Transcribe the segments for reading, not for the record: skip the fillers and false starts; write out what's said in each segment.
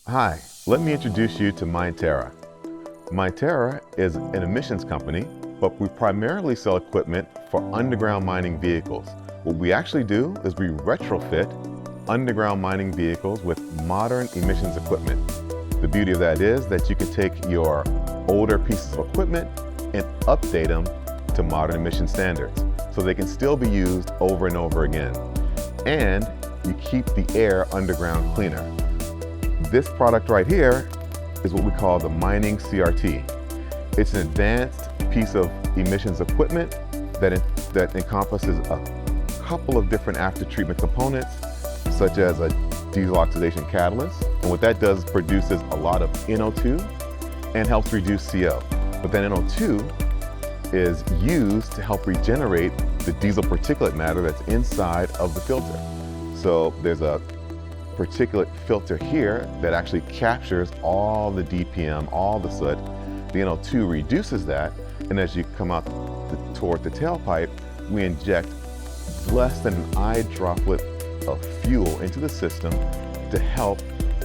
Hi, let me introduce you to MineTerra. MineTerra is an emissions company, but we primarily sell equipment for underground mining vehicles. What we actually do is we retrofit underground mining vehicles with modern emissions equipment. The beauty of that is that you can take your older pieces of equipment and update them to modern emission standards, so they can still be used over and over again. And you keep the air underground cleaner. This product right here is what we call the mining CRT. It's an advanced piece of emissions equipment that encompasses a couple of different after-treatment components, such as a diesel oxidation catalyst. And what that does is produces a lot of NO2 and helps reduce CO. But then NO2 is used to help regenerate the diesel particulate matter that's inside of the filter. So there's a particulate filter here that actually captures all the DPM, all the soot. The NO2 reduces that, and as you come out toward the tailpipe, we inject less than an eye droplet of fuel into the system to help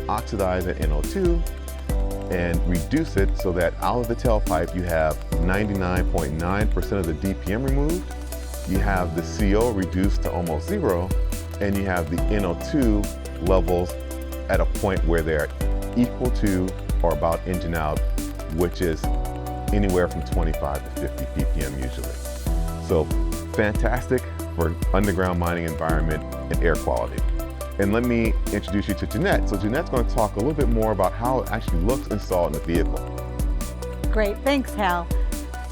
oxidize that NO2 and reduce it so that out of the tailpipe you have 99.9% of the DPM removed, you have the CO reduced to almost zero, and you have the NO2 levels at a point where they're equal to or about engine out, which is anywhere from 25 to 50 ppm usually. So fantastic for underground mining environment and air quality. And let me introduce you to Jeanette. So Jeanette's going to talk a little bit more about how it actually looks installed in the vehicle. Great, thanks Hal.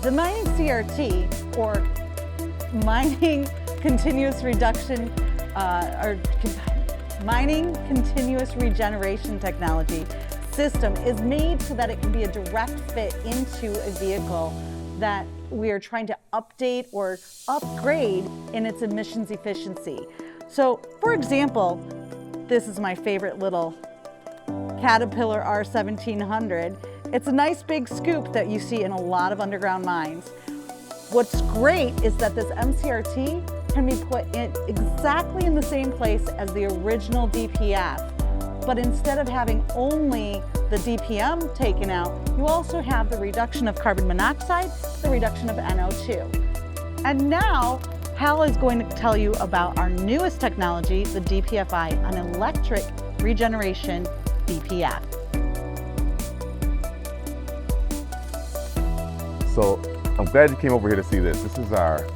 The mining CRT, or mining continuous reduction, mining continuous regeneration technology system is made so that it can be a direct fit into a vehicle that we are trying to update or upgrade in its emissions efficiency. So, for example, this is my favorite little Caterpillar R1700. It's a nice big scoop that you see in a lot of underground mines. What's great is that this MCRT can be put in exactly in the same place as the original DPF. But instead of having only the DPM taken out, you also have the reduction of carbon monoxide, the reduction of NO2. And now, Hal is going to tell you about our newest technology, the DPFI, an electric regeneration DPF. So I'm glad you came over here to see this. This is our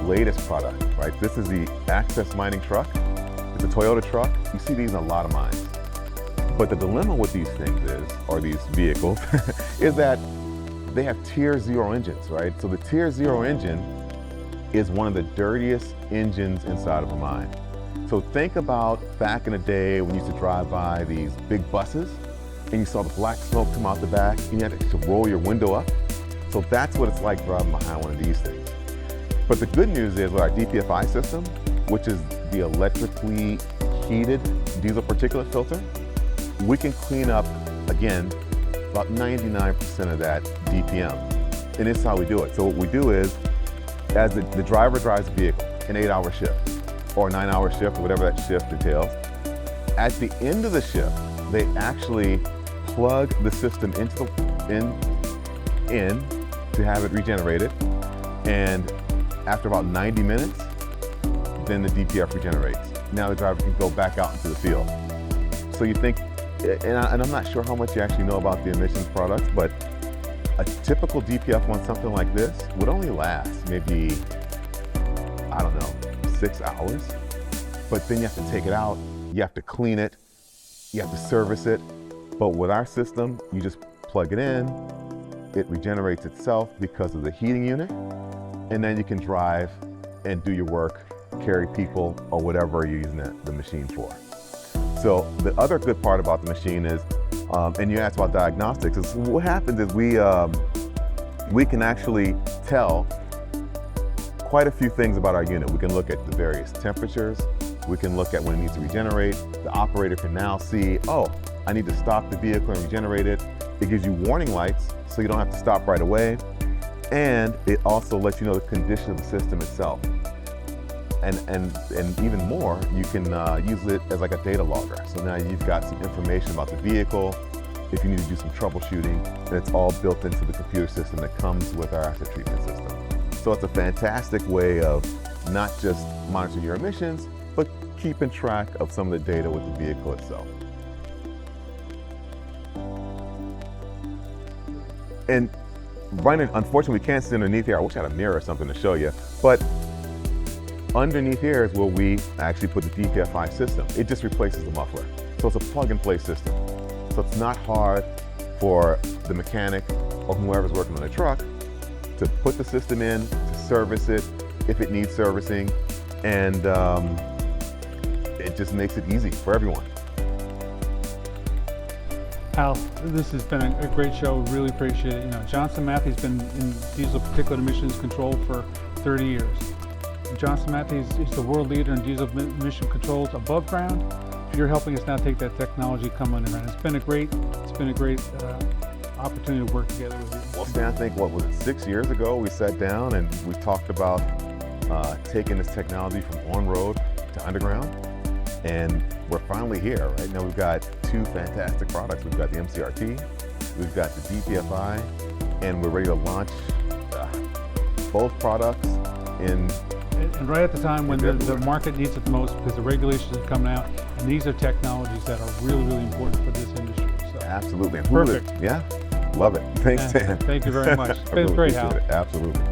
latest product, right? This is the Access mining truck. It's a Toyota truck. You see these in a lot of mines. But the dilemma with these things is, or these vehicles, is that they have Tier 0 engines, right? So the Tier 0 engine is one of the dirtiest engines inside of a mine. So think about back in the day when you used to drive by these big buses and you saw the black smoke come out the back and you had to roll your window up. So that's what it's like driving behind one of these things. But the good news is with our DPFI system, which is the electrically heated diesel particulate filter, we can clean up, again, about 99% of that DPM. And this is how we do it. So what we do is, as the driver drives the vehicle, an 8-hour shift, or a 9-hour shift, or whatever that shift entails, at the end of the shift, they actually plug the system into in to have it regenerated. And after about 90 minutes, then the DPF regenerates. Now the driver can go back out into the field. So you think, and I'm not sure how much you actually know about the emissions products, but a typical DPF on something like this would only last maybe, I don't know, 6 hours. But then you have to take it out, you have to clean it, you have to service it. But with our system, you just plug it in, it regenerates itself because of the heating unit, and then you can drive and do your work, carry people, or whatever you're using the machine for. So the other good part about the machine is, and you asked about diagnostics, is what happens is we can actually tell quite a few things about our unit. We can look at the various temperatures, we can look at when it needs to regenerate. The operator can now see, oh, I need to stop the vehicle and regenerate it. It gives you warning lights, so you don't have to stop right away. And it also lets you know the condition of the system itself. and even more, you can use it as like a data logger. So now you've got some information about the vehicle, if you need to do some troubleshooting, and it's all built into the computer system that comes with our asset treatment system. So it's a fantastic way of not just monitoring your emissions, but keeping track of some of the data with the vehicle itself. And unfortunately, we can't see underneath here. I wish I had a mirror or something to show you, but underneath here is where we actually put the DPFI system. It just replaces the muffler. So it's a plug and play system. So it's not hard for the mechanic or whoever's working on the truck to put the system in, to service it if it needs servicing, and it just makes it easy for everyone. Al, this has been a great show. Really appreciate it. You know, Johnson Matthey's been in diesel particulate emissions control for 30 years. Johnson Matthey is the world leader in diesel emission controls above ground. You're helping us now take that technology, come underground. It's been a great opportunity to work together with you. Well, Stan, I think, what was it, 6 years ago, we sat down and we talked about taking this technology from on-road to underground. And we're finally here, right? Now we've got two fantastic products. We've got the MCRT, we've got the DPFI, and we're ready to launch both products in. And right at the time when the market needs it the most, because the regulations are coming out, and these are technologies that are really, really important for this industry. So. Absolutely. Perfect. Yeah, love it. Thanks, Stan. Thank you very much. It's been great, Hal. Absolutely.